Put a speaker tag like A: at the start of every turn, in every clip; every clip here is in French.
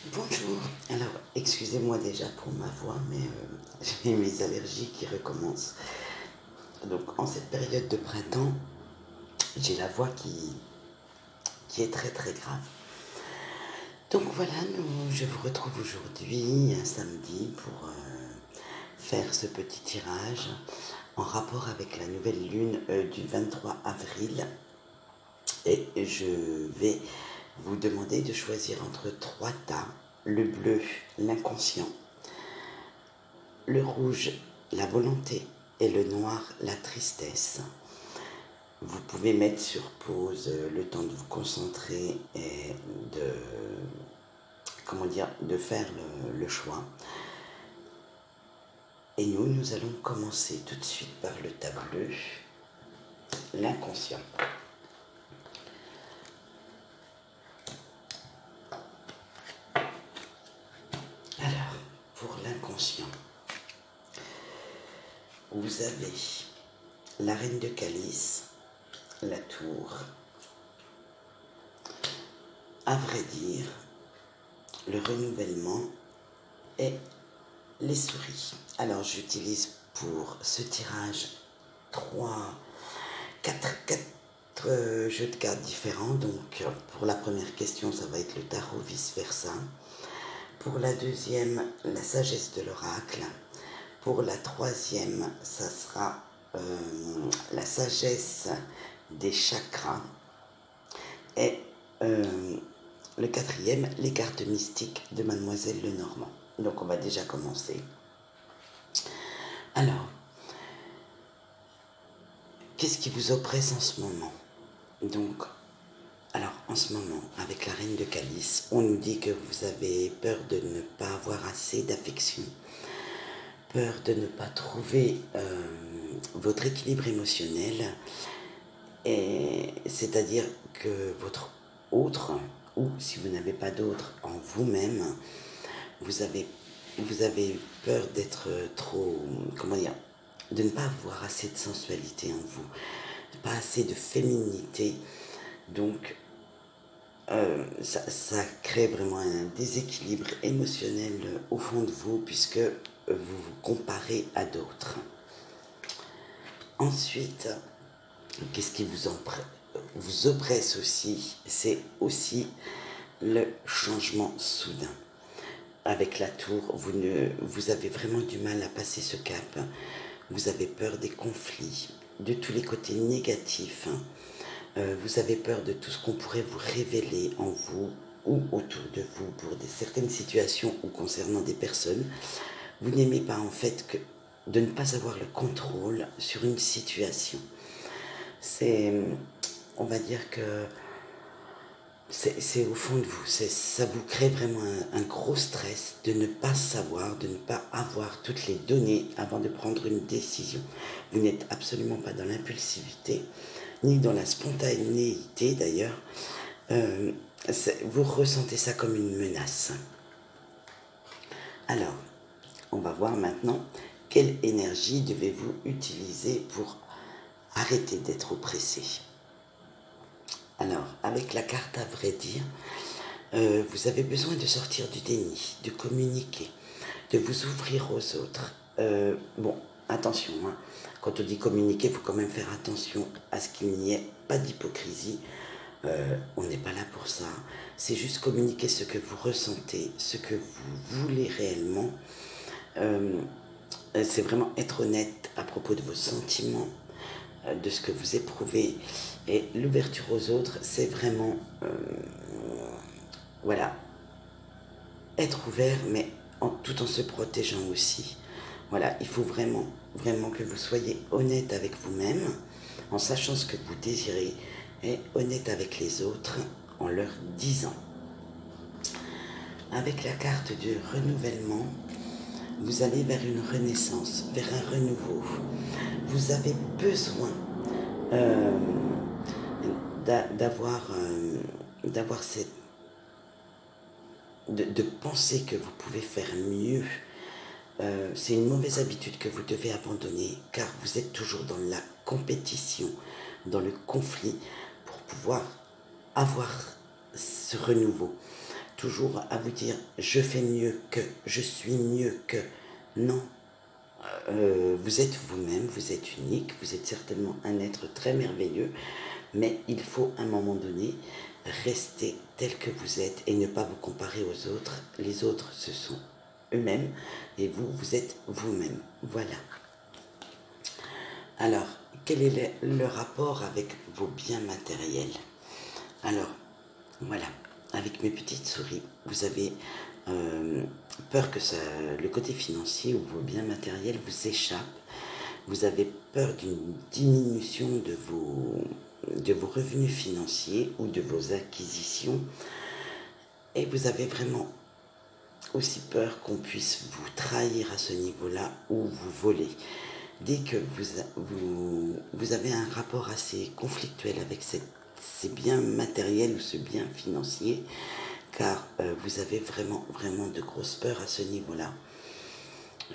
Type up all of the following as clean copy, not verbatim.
A: Bonjour. Alors, excusez-moi déjà pour ma voix, mais j'ai mes allergies qui recommencent. Donc, en cette période de printemps, j'ai la voix qui est très très grave. Donc voilà, je vous retrouve aujourd'hui, un samedi, pour faire ce petit tirage en rapport avec la nouvelle lune du 23 avril. Et je vais vous demander de choisir entre trois tas: le bleu, l'inconscient; le rouge, la volonté; et le noir, la tristesse. Vous pouvez mettre sur pause le temps de vous concentrer et de faire le choix. Et nous allons commencer tout de suite par le tas bleu, l'inconscient. Alors, pour l'inconscient, vous avez la reine de calice, la tour, à vrai dire, le renouvellement et les souris. Alors j'utilise pour ce tirage 4 jeux de cartes différents. Donc pour la première question, ça va être le tarot vice-versa. Pour la deuxième, la sagesse de l'oracle. Pour la troisième, ça sera la sagesse des chakras. Et le quatrième, les cartes mystiques de Mademoiselle Lenormand. Donc on va déjà commencer. Alors, qu'est-ce qui vous oppresse en ce moment? Donc, alors en ce moment, avec la reine de calice, on nous dit que vous avez peur de ne pas avoir assez d'affection, peur de ne pas trouver votre équilibre émotionnel, et c'est-à-dire que votre autre, ou si vous n'avez pas d'autre en vous-même, vous avez peur d'être trop, de ne pas avoir assez de sensualité en vous, pas assez de féminité. Donc ça crée vraiment un déséquilibre émotionnel au fond de vous, puisque vous vous comparez à d'autres. Ensuite, qu'est-ce qui vous oppresse aussi? C'est aussi le changement soudain. Avec la tour, vous avez vraiment du mal à passer ce cap. Vous avez peur des conflits, de tous les côtés négatifs. Vous avez peur de tout ce qu'on pourrait vous révéler en vous ou autour de vous pour certaines situations ou concernant des personnes. Vous n'aimez pas en fait que de ne pas avoir le contrôle sur une situation. On va dire que c'est au fond de vous, ça vous crée vraiment un gros stress de ne pas savoir, de ne pas avoir toutes les données avant de prendre une décision. Vous n'êtes absolument pas dans l'impulsivité, ni dans la spontanéité d'ailleurs. Vous ressentez ça comme une menace. Alors, on va voir maintenant quelle énergie devez-vous utiliser pour arrêter d'être oppressé. Alors, avec la carte à vrai dire, vous avez besoin de sortir du déni, de communiquer, de vous ouvrir aux autres. Bon, attention, hein, quand on dit communiquer, il faut quand même faire attention à ce qu'il n'y ait pas d'hypocrisie. On n'est pas là pour ça. C'est juste communiquer ce que vous ressentez, ce que vous voulez réellement. C'est vraiment être honnête à propos de vos sentiments, de ce que vous éprouvez. Et l'ouverture aux autres, c'est vraiment voilà, être ouvert, mais tout en se protégeant aussi. Voilà, il faut vraiment que vous soyez honnête avec vous-même, en sachant ce que vous désirez, et honnête avec les autres en leur disant. Avec la carte du renouvellement, vous allez vers une renaissance, vers un renouveau. Vous avez besoin d'avoir cette... de penser que vous pouvez faire mieux. C'est une mauvaise habitude que vous devez abandonner, car vous êtes toujours dans la compétition, dans le conflit, pour pouvoir avoir ce renouveau. toujours à vous dire je fais mieux que, je suis mieux que. Non, vous êtes vous-même, vous êtes unique, vous êtes certainement un être très merveilleux, mais il faut à un moment donné rester tel que vous êtes et ne pas vous comparer aux autres. Les autres, ce sont eux-mêmes et vous, vous êtes vous-même. Voilà. Alors, quel est le rapport avec vos biens matériels? Alors, voilà, avec mes petites souris, vous avez peur que le côté financier ou vos biens matériels vous échappent. Vous avez peur d'une diminution de vos revenus financiers ou de vos acquisitions. Et vous avez vraiment aussi peur qu'on puisse vous trahir à ce niveau-là ou vous voler. Dès que vous avez un rapport assez conflictuel avec ces biens matériels ou ce bien financier, car vous avez vraiment de grosses peurs à ce niveau-là.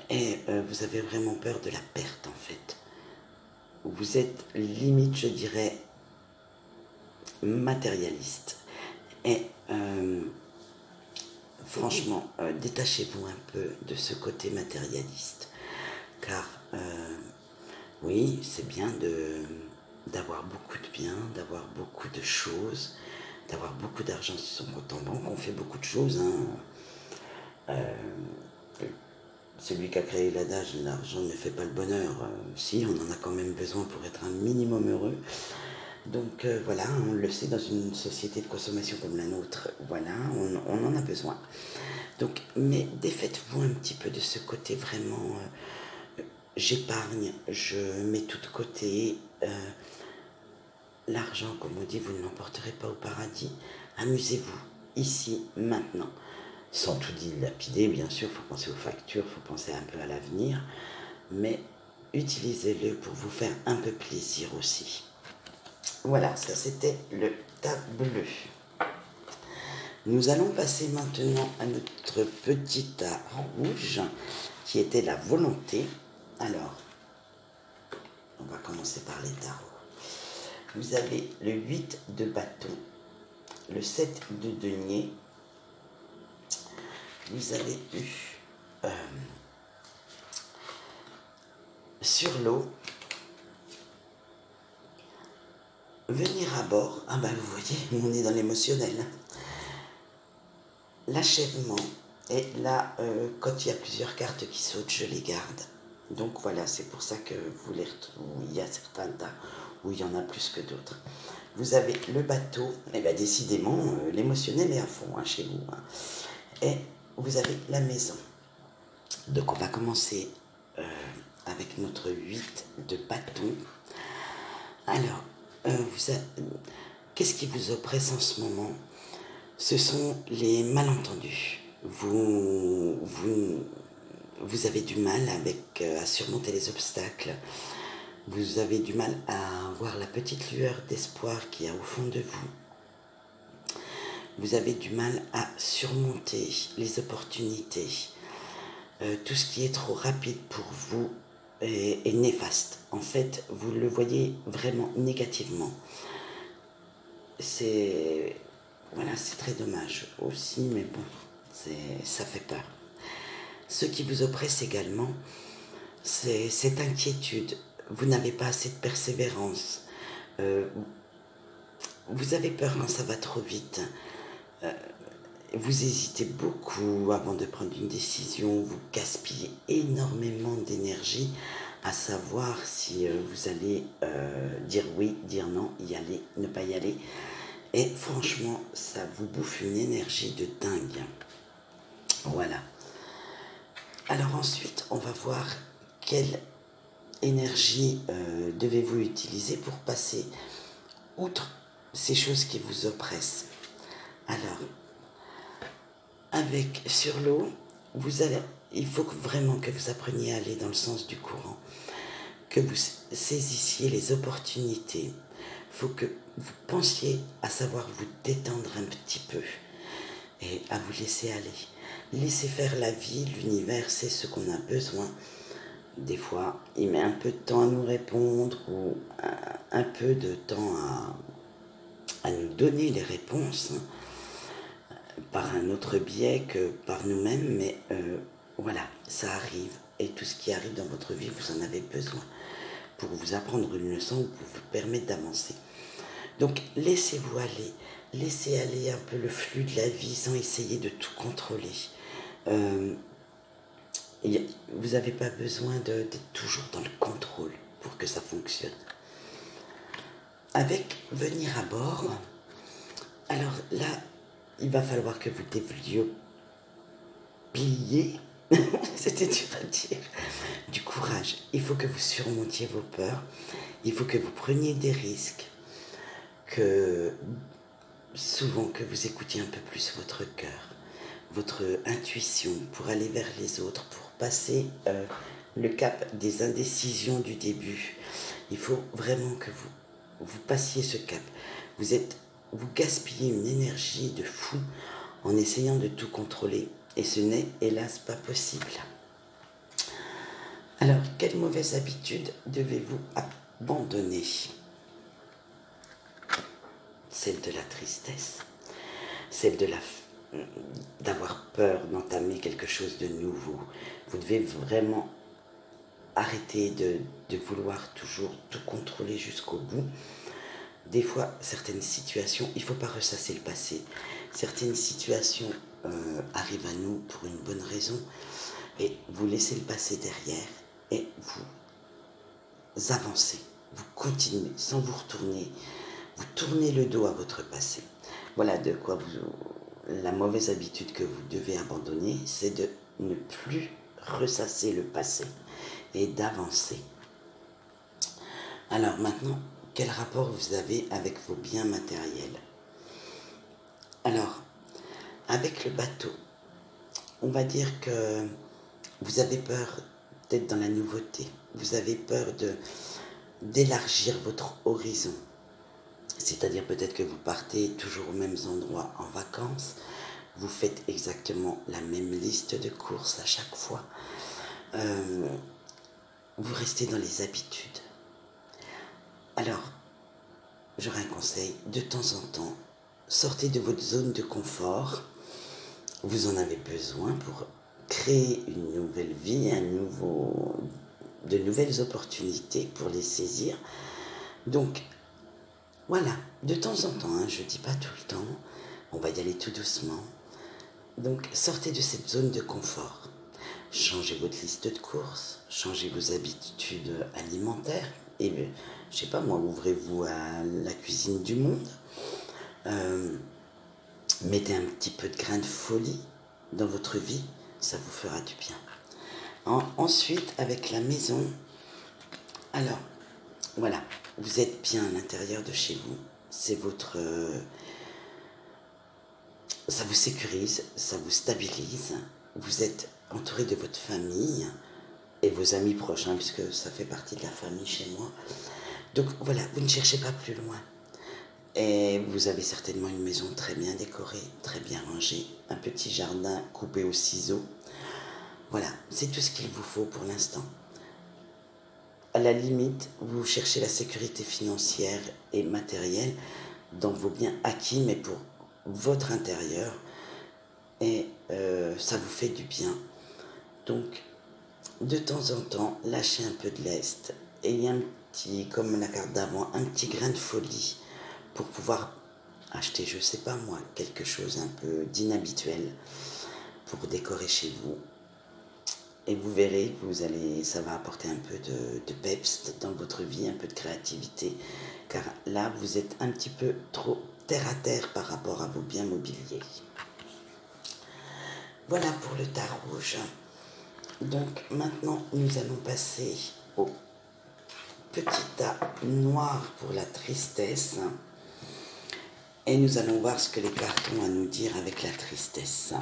A: Et vous avez vraiment peur de la perte en fait. Vous êtes limite, je dirais, matérialiste. Et franchement, détachez-vous un peu de ce côté matérialiste. Car oui, c'est bien d'avoir beaucoup de biens, d'avoir beaucoup de choses, d'avoir beaucoup d'argent sur son compte en banque. On fait beaucoup de choses. Celui qui a créé l'adage « l'argent ne fait pas le bonheur », si, on en a quand même besoin pour être un minimum heureux. Donc voilà, on le sait, dans une société de consommation comme la nôtre, voilà, on en a besoin. Donc, mais défaites-vous un petit peu de ce côté vraiment, j'épargne, je mets tout de côté. L'argent, comme on dit, vous ne l'emporterez pas au paradis. Amusez-vous, ici, maintenant. Sans tout dilapider, bien sûr, il faut penser aux factures, il faut penser un peu à l'avenir, mais utilisez-le pour vous faire un peu plaisir aussi. Voilà, ça c'était le tas bleu. Nous allons passer maintenant à notre petit tas rouge, qui était la volonté. Alors, on va commencer par les tarots. Vous avez le 8 de bâton, le 7 de denier. Vous avez eu sur l'eau, venir à bord. Ah ben vous voyez, on est dans l'émotionnel. L'achèvement. Et là, quand il y a plusieurs cartes qui sautent, je les garde. Donc voilà, c'est pour ça que vous les retrouvez. Il y a certains tas où il y en a plus que d'autres. Vous avez le bateau. Et bien décidément, l'émotionnel est à fond chez vous. Et vous avez la maison. Donc on va commencer avec notre 8 de bâton. Alors, qu'est-ce qui vous oppresse en ce moment? Ce sont les malentendus. Vous avez du mal à surmonter les obstacles. Vous avez du mal à voir la petite lueur d'espoir qu'il y a au fond de vous. Vous avez du mal à surmonter les opportunités. Tout ce qui est trop rapide pour vous est néfaste. En fait, vous le voyez vraiment négativement. C'est très dommage aussi, mais bon, ça fait peur. Ce qui vous oppresse également, c'est cette inquiétude. Vous n'avez pas assez de persévérance. Vous avez peur quand ça va trop vite. Vous hésitez beaucoup avant de prendre une décision. Vous gaspillez énormément d'énergie à savoir si vous allez dire oui, dire non, y aller, ne pas y aller. Et franchement, ça vous bouffe une énergie de dingue. Voilà. Alors ensuite, on va voir quelle énergie devez-vous utiliser pour passer outre ces choses qui vous oppressent. Alors, sur l'eau, il faut vraiment que vous appreniez à aller dans le sens du courant, que vous saisissiez les opportunités. Il faut que vous pensiez à savoir vous détendre un petit peu et à vous laisser aller. Laissez faire la vie, l'univers, c'est ce qu'on a besoin. Des fois, il met un peu de temps à nous répondre ou un peu de temps à nous donner les réponses. par un autre biais que par nous-mêmes, mais voilà, ça arrive. Et tout ce qui arrive dans votre vie, vous en avez besoin pour vous apprendre une leçon ou pour vous permettre d'avancer. Donc laissez-vous aller, laissez aller un peu le flux de la vie sans essayer de tout contrôler. Vous n'avez pas besoin d'être toujours dans le contrôle pour que ça fonctionne. Avec venir à bord, alors là, il va falloir que vous développiez, c'était dur à dire, du courage. Il faut que vous surmontiez vos peurs, il faut que vous preniez des risques, que souvent que vous écoutiez un peu plus votre cœur, votre intuition pour aller vers les autres, pour passer le cap des indécisions du début. Il faut vraiment que vous passiez ce cap. Vous gaspillez une énergie de fou en essayant de tout contrôler et ce n'est hélas pas possible. Alors, quelle mauvaise habitude devez-vous abandonner? Celle de la tristesse, celle d'avoir peur d'entamer quelque chose de nouveau. Vous devez vraiment arrêter de vouloir toujours tout contrôler jusqu'au bout. Des fois, certaines situations, il ne faut pas ressasser le passé. Certaines situations arrivent à nous pour une bonne raison et vous laissez le passé derrière et vous avancez, vous continuez sans vous retourner, vous tournez le dos à votre passé. Voilà de quoi la mauvaise habitude que vous devez abandonner, c'est de ne plus ressasser le passé et d'avancer. Alors maintenant, quel rapport vous avez avec vos biens matériels? Alors, avec le bateau, on va dire que vous avez peur d'être dans la nouveauté. Vous avez peur d'élargir votre horizon. C'est-à-dire peut-être que vous partez toujours aux mêmes endroits en vacances. Vous faites exactement la même liste de courses à chaque fois. Vous restez dans les habitudes. Alors, j'aurais un conseil, de temps en temps, sortez de votre zone de confort. Vous en avez besoin pour créer une nouvelle vie, de nouvelles opportunités pour les saisir. Donc, voilà, de temps en temps, je ne dis pas tout le temps, on va y aller tout doucement. Donc, sortez de cette zone de confort. Changez votre liste de courses, changez vos habitudes alimentaires. Et je sais pas moi, ouvrez-vous à la cuisine du monde. Mettez un petit peu de grain de folie dans votre vie, ça vous fera du bien. Ensuite, avec la maison, alors, voilà, vous êtes bien à l'intérieur de chez vous. C'est ça vous sécurise, ça vous stabilise. Vous êtes entouré de votre famille et vos amis proches, puisque ça fait partie de la famille chez moi. Donc voilà, vous ne cherchez pas plus loin. Et vous avez certainement une maison très bien décorée, très bien rangée, un petit jardin coupé au ciseau. Voilà, c'est tout ce qu'il vous faut pour l'instant. À la limite, vous cherchez la sécurité financière et matérielle dans vos biens acquis, mais pour votre intérieur. Et ça vous fait du bien. Donc, de temps en temps, lâchez un peu de lest. Et il y a un petit, comme la carte d'avant, un petit grain de folie pour pouvoir acheter, je sais pas moi, quelque chose un peu d'inhabituel pour décorer chez vous. Et vous verrez, ça va apporter un peu de peps dans votre vie, un peu de créativité, car là, vous êtes un petit peu trop terre à terre par rapport à vos biens mobiliers. Voilà pour le tas rouge. Donc maintenant, nous allons passer au petit tas noir pour la tristesse. Et nous allons voir ce que les cartes ont à nous dire avec la tristesse.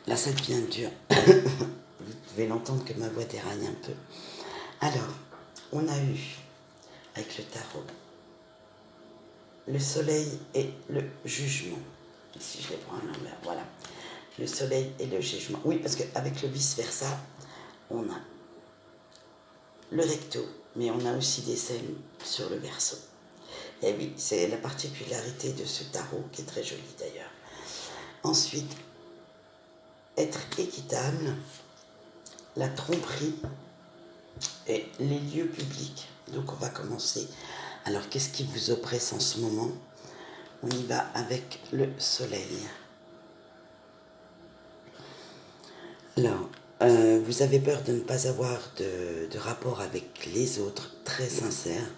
A: Là, ça devient dur. Vous devez l'entendre que ma voix déraille un peu. Alors, on a eu, avec le tarot, le soleil et le jugement. Ici, je les prends à l'envers, voilà. Le soleil et le jugement. Oui, parce qu'avec le vice-versa, on a le recto, mais on a aussi des scènes sur le verso. Et oui, c'est la particularité de ce tarot qui est très joli d'ailleurs. Ensuite, être équitable, la tromperie et les lieux publics. Donc on va commencer. Alors qu'est-ce qui vous oppresse en ce moment? On y va avec le soleil. Alors, vous avez peur de ne pas avoir de rapport avec les autres, très sincère.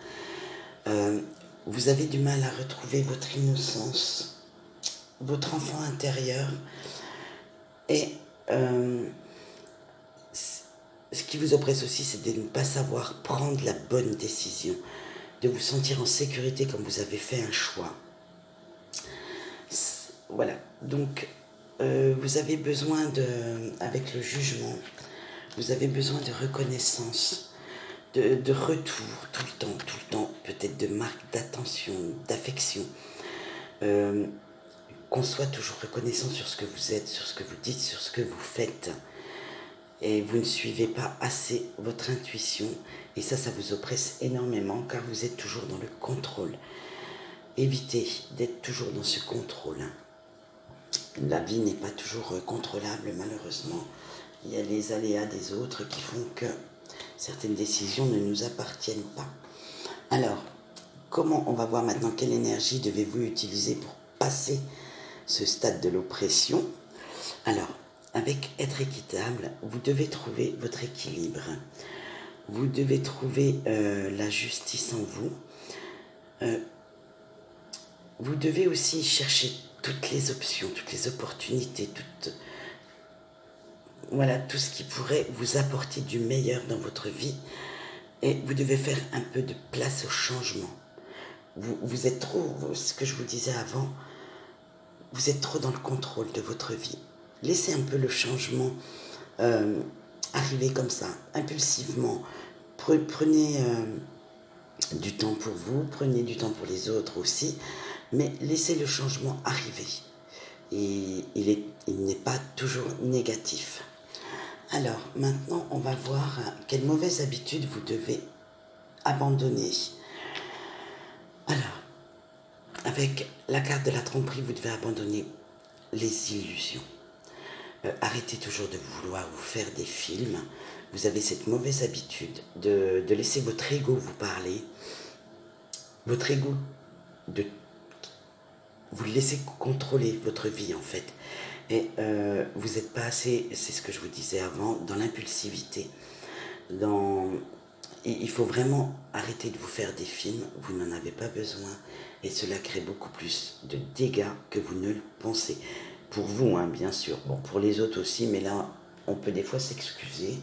A: Vous avez du mal à retrouver votre innocence, votre enfant intérieur. Et ce qui vous oppresse aussi, c'est de ne pas savoir prendre la bonne décision, de vous sentir en sécurité comme vous avez fait un choix. Voilà, donc vous avez besoin avec le jugement, vous avez besoin de reconnaissance, de retour tout le temps, peut-être de marques d'attention, d'affection. Qu'on soit toujours reconnaissant sur ce que vous êtes, sur ce que vous dites, sur ce que vous faites. Et vous ne suivez pas assez votre intuition. Et ça vous oppresse énormément car vous êtes toujours dans le contrôle. Évitez d'être toujours dans ce contrôle. La vie n'est pas toujours contrôlable, malheureusement. Il y a les aléas des autres qui font que certaines décisions ne nous appartiennent pas. Alors, comment on va voir maintenant quelle énergie devez-vous utiliser pour passer ce stade de l'oppression? Alors, avec être équitable, vous devez trouver votre équilibre. Vous devez trouver la justice en vous. Vous devez aussi chercher toutes les options, toutes les opportunités, tout ce qui pourrait vous apporter du meilleur dans votre vie. Et vous devez faire un peu de place au changement. Vous êtes trop, ce que je vous disais avant, vous êtes trop dans le contrôle de votre vie. Laissez un peu le changement arriver comme ça, impulsivement. Prenez du temps pour vous, prenez du temps pour les autres aussi, mais laissez le changement arriver. Et il n'est pas toujours négatif. Alors, maintenant, on va voir quelles mauvaises habitudes vous devez abandonner. Alors, avec la carte de la tromperie, vous devez abandonner les illusions. Arrêtez toujours de vouloir vous faire des films. Vous avez cette mauvaise habitude de laisser votre ego vous parler. Votre ego, vous le laissez contrôler votre vie en fait. Et vous n'êtes pas assez, c'est ce que je vous disais avant, dans l'impulsivité. Il faut vraiment arrêter de vous faire des films, vous n'en avez pas besoin. Et cela crée beaucoup plus de dégâts que vous ne le pensez. Pour vous, hein, bien sûr. Bon, pour les autres aussi, mais là, on peut des fois s'excuser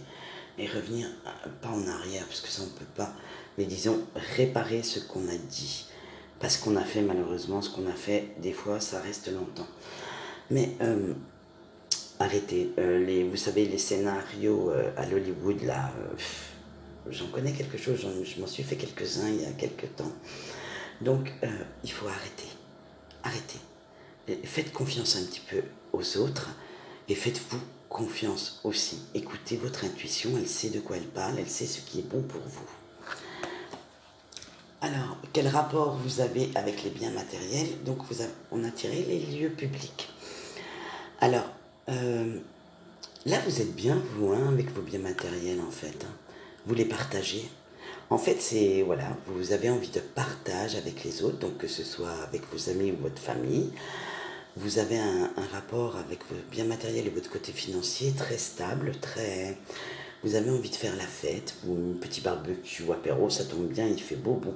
A: et revenir, pas en arrière, parce que ça, on ne peut pas, mais disons, réparer ce qu'on a dit. Parce qu'on a fait, malheureusement, ce qu'on a fait, des fois, ça reste longtemps. Mais arrêtez. Vous savez, les scénarios à l'Hollywood, là, j'en connais quelque chose, je m'en suis fait quelques-uns il y a quelques temps. Donc, il faut arrêter. Arrêtez. Faites confiance un petit peu aux autres et faites-vous confiance aussi. Écoutez votre intuition, elle sait de quoi elle parle, elle sait ce qui est bon pour vous. Alors, quel rapport vous avez avec les biens matériels? Donc, on a tiré les lieux publics. Alors, là, vous êtes bien, vous, hein, avec vos biens matériels, en fait. Hein. Vous les partagez. En fait, vous avez envie de partage avec les autres, donc que ce soit avec vos amis ou votre famille. Vous avez un rapport avec vos biens matériels et votre côté financier très stable, vous avez envie de faire la fête, ou un petit barbecue ou apéro, ça tombe bien, il fait beau, bon.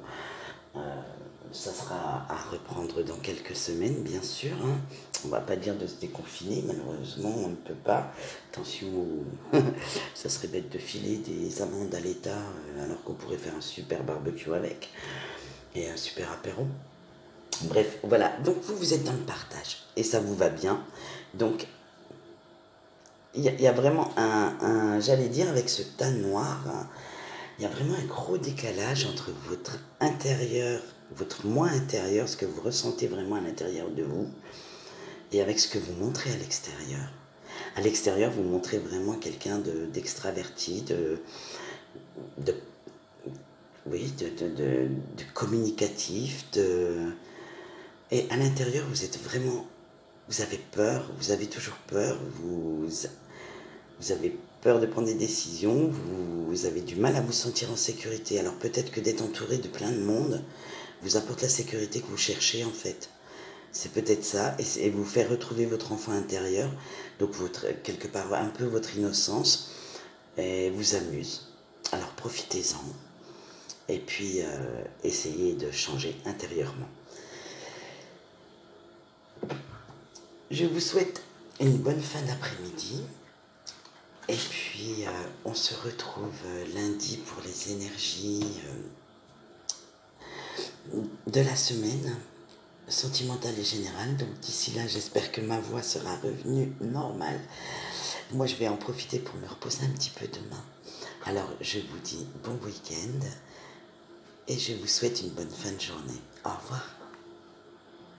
A: Ça sera à reprendre dans quelques semaines, bien sûr. Hein. On ne va pas dire de se déconfiner, malheureusement, on ne peut pas. Attention, ça serait bête de filer des amendes à l'État alors qu'on pourrait faire un super barbecue avec et un super apéro. Bref, voilà. Donc vous êtes dans le partage et ça vous va bien. Donc il y a vraiment j'allais dire avec ce tas noir, il y a vraiment un gros décalage entre votre intérieur, votre moi intérieur, ce que vous ressentez vraiment à l'intérieur de vous, et avec ce que vous montrez à l'extérieur. À l'extérieur, vous montrez vraiment quelqu'un d'extraverti, oui, de communicatif, et à l'intérieur, vous êtes vraiment, vous avez peur, vous avez toujours peur, vous avez peur de prendre des décisions, vous avez du mal à vous sentir en sécurité. Alors peut-être que d'être entouré de plein de monde vous apporte la sécurité que vous cherchez en fait. C'est peut-être ça, et vous faire retrouver votre enfant intérieur, donc quelque part un peu votre innocence, et vous amuse. Alors profitez-en, et puis essayez de changer intérieurement. Je vous souhaite une bonne fin d'après-midi, et puis on se retrouve lundi pour les énergies de la semaine sentimentale et générale. Donc d'ici là, j'espère que ma voix sera revenue normale. Moi, je vais en profiter pour me reposer un petit peu demain. Alors, je vous dis bon week-end et je vous souhaite une bonne fin de journée. Au revoir.